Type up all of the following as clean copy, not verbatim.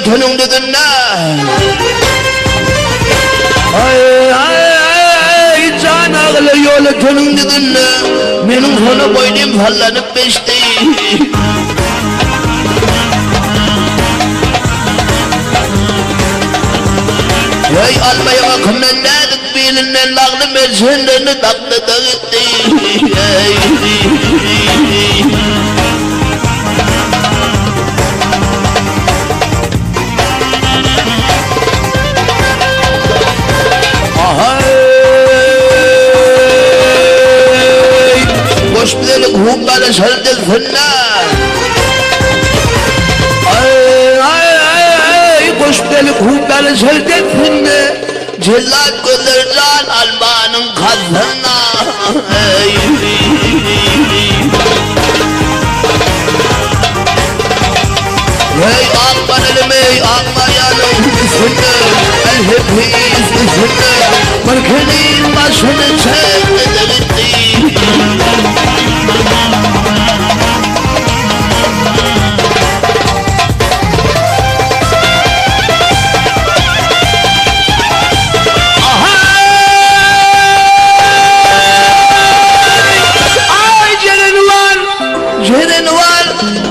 tönün dedinne can ağlı yolu tönün dedinne menin sonu boynum sallanıp beşti Hey almaya kımmenledik bilinden lağlı mersinlerini taktı da gitti Boş bilelik humbala şardı fınna Boş bilelik humbala şardı fınna Cellat göndercan almanın kazına Hey akbanelime akmayanım üstünde El hepiniz üstünde Markenin başını çekti de gitti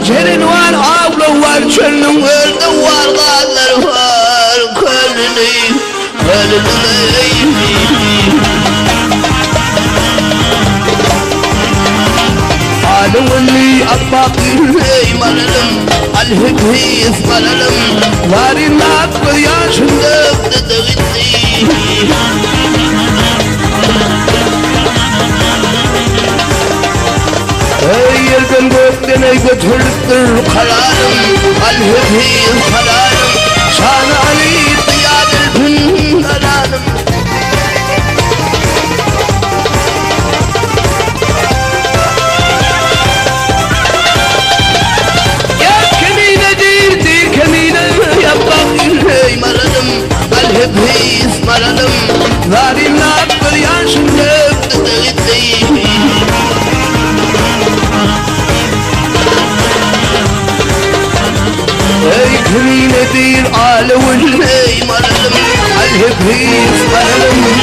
Cerin var, avlu var, çölün öldü var, dağlar var, kölünü Alevli akbakir ey malalım, alhebis malalım Varin aklı yaşında da gitti Ey yerden gökten ey götürüktür kararım Alhebis kararım Şan-ı Ali diyadil bin kararım Yer keminedir değil kemine yapmak ey maralım Alhebis maralım Varin aklı yaşında da gitti Ey keminedir alevin ey maralım Alhebis maralım